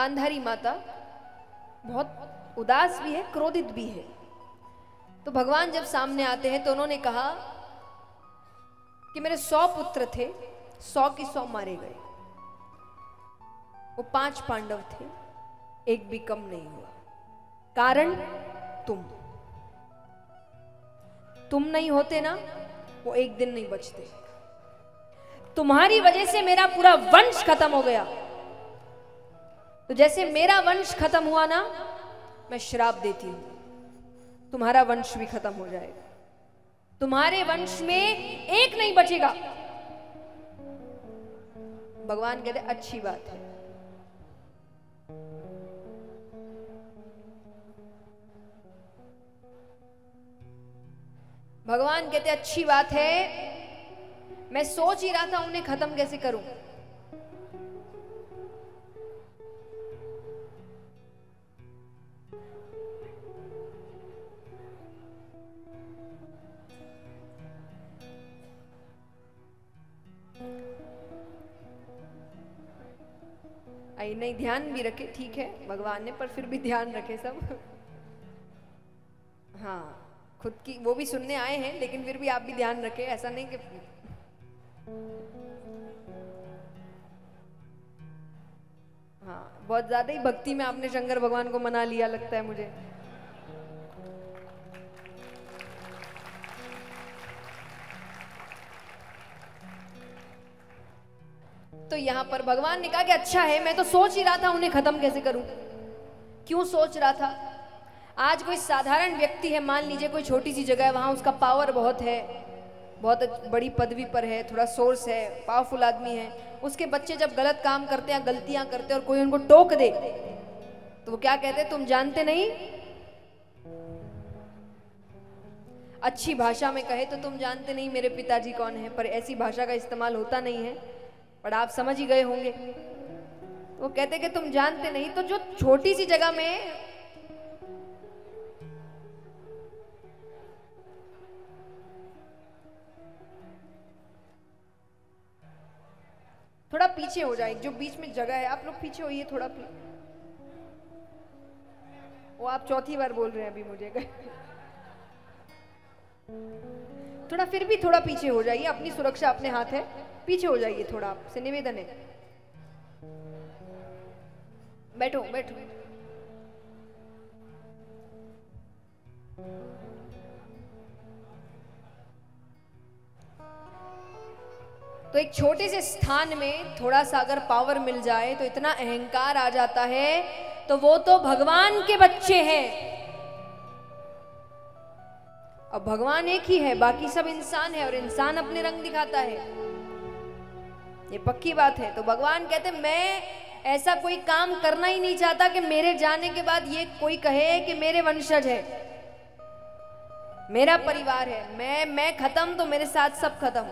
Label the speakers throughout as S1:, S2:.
S1: गांधारी माता बहुत उदास भी है, क्रोधित भी है। तो भगवान जब सामने आते हैं तो उन्होंने कहा कि मेरे 100 पुत्र थे, 100 की 100 मारे गए। वो 5 पांडव थे, एक भी कम नहीं हुआ। कारण तुम नहीं होते ना, वो एक दिन नहीं बचते। तुम्हारी वजह से मेरा पूरा वंश खत्म हो गया। तो जैसे मेरा वंश खत्म हुआ ना, मैं श्राप देती हूं, तुम्हारा वंश भी खत्म हो जाएगा। तुम्हारे वंश में एक नहीं बचेगा। भगवान कहते अच्छी बात है। भगवान कहते अच्छी बात है, मैं सोच ही रहा था उन्हें खत्म कैसे करूं। नहीं, ध्यान भी रखे, ठीक है भगवान ने, पर फिर भी ध्यान रखे सब। हाँ, खुद की वो भी सुनने आए हैं, लेकिन फिर भी आप भी ध्यान रखें। ऐसा नहीं कि हाँ, बहुत ज्यादा ही भक्ति में आपने शंकर भगवान को मना लिया लगता है मुझे। तो यहां पर भगवान ने कहा कि अच्छा है, मैं तो सोच ही रहा था उन्हें खत्म कैसे करूं। क्यों सोच रहा था? आज कोई साधारण व्यक्ति है, मान लीजिए कोई छोटी सी जगह है, वहां उसका पावर बहुत है, बहुत बड़ी पदवी पर है, थोड़ा सोर्स है, पावरफुल आदमी है। उसके बच्चे जब गलत काम करते हैं, गलतियां करते हैं और कोई उनको टोक दे, तो वो क्या कहते हैं? तुम जानते नहीं। अच्छी भाषा में कहे तो तुम जानते नहीं मेरे पिताजी कौन है, पर ऐसी भाषा का इस्तेमाल होता नहीं है, पर आप समझ ही गए होंगे। वो कहते कि तुम जानते नहीं। तो जो छोटी सी जगह में थोड़ा पीछे हो जाए, जो बीच में जगह है, आप लोग पीछे होइए थोड़ा। वो आप चौथी बार बोल रहे हैं अभी मुझे। थोड़ा फिर भी थोड़ा पीछे हो जाइए, अपनी सुरक्षा अपने हाथ है, पीछे हो जाइए थोड़ा, आपसे निवेदन है। बैठो बैठो। तो एक छोटे से स्थान में थोड़ा सा अगर पावर मिल जाए तो इतना अहंकार आ जाता है। तो वो तो भगवान के बच्चे हैं। अब भगवान एक ही है, बाकी सब इंसान है, और इंसान अपने रंग दिखाता है, ये पक्की बात है। तो भगवान कहते मैं ऐसा कोई काम करना ही नहीं चाहता कि मेरे जाने के बाद ये कोई कहे कि मेरे वंशज है, मेरा परिवार है, मैं खत्म तो मेरे साथ सब खत्म।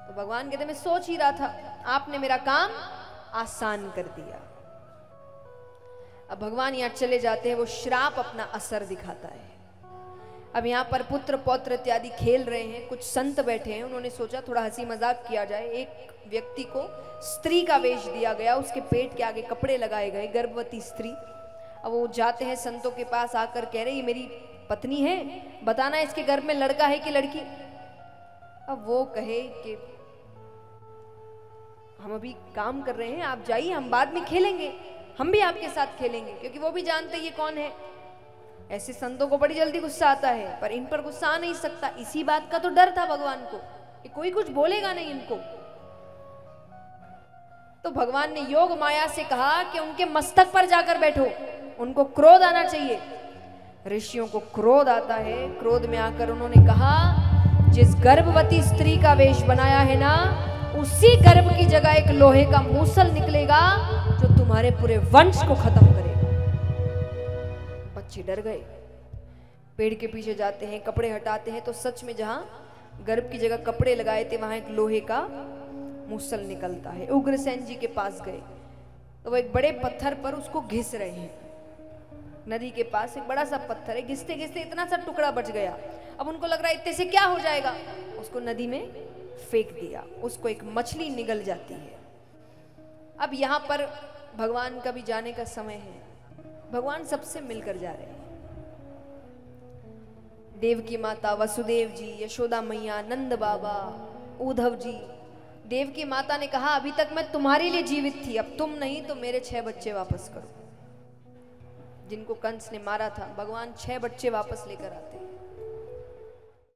S1: तो भगवान कहते मैं सोच ही रहा था, आपने मेरा काम आसान कर दिया। अब भगवान यहां चले जाते हैं, वो श्राप अपना असर दिखाता है। अब यहाँ पर पुत्र पौत्र इत्यादि खेल रहे हैं, कुछ संत बैठे हैं, उन्होंने सोचा थोड़ा हंसी मजाक किया जाए। एक व्यक्ति को स्त्री का वेश दिया गया, उसके पेट के आगे कपड़े लगाए गए, गर्भवती स्त्री। अब वो जाते हैं संतों के पास, आकर कह रहे ये मेरी पत्नी है, बताना इसके गर्भ में लड़का है कि लड़की। अब वो कहे कि हम अभी काम कर रहे हैं, आप जाइए, हम बाद में खेलेंगे, हम भी आपके साथ खेलेंगे, क्योंकि वो भी जानते ये कौन है। ऐसे संतों को बड़ी जल्दी गुस्सा आता है, पर इन पर गुस्सा आ नहीं सकता। इसी बात का तो डर था भगवान को कि कोई कुछ बोलेगा नहीं इनको। तो भगवान ने योग माया से कहा कि उनके मस्तक पर जाकर बैठो, उनको क्रोध आना चाहिए। ऋषियों को क्रोध आता है। क्रोध में आकर उन्होंने कहा जिस गर्भवती स्त्री का वेश बनाया है ना, उसी गर्भ की जगह एक लोहे का मूसल निकलेगा जो तुम्हारे पूरे वंश को खत्म करेगा। बच्चे डर गए, पेड़ के पीछे जाते हैं, कपड़े हटाते हैं, तो सच में जहां गर्भ की जगह कपड़े लगाए थे वहां एक लोहे का मूसल निकलता है। उग्रसेन जी के पास गए तो वो एक बड़े पत्थर पर उसको घिस रहे हैं। नदी के पास एक बड़ा सा पत्थर है, घिसते घिसते इतना सा टुकड़ा बच गया। अब उनको लग रहा है इतने से क्या हो जाएगा, उसको नदी में फेंक दिया। उसको एक मछली निगल जाती है। अब यहाँ पर भगवान का भी जाने का समय है। भगवान सबसे मिलकर जा रहे हैं। देवकी माता, वसुदेव जी, यशोदा मैया, नंद बाबा, उद्धव जी। देवकी माता ने कहा अभी तक मैं तुम्हारे लिए जीवित थी, अब तुम नहीं तो मेरे 6 बच्चे वापस करो। जिनको कंस ने मारा था, भगवान 6 बच्चे वापस लेकर आते हैं।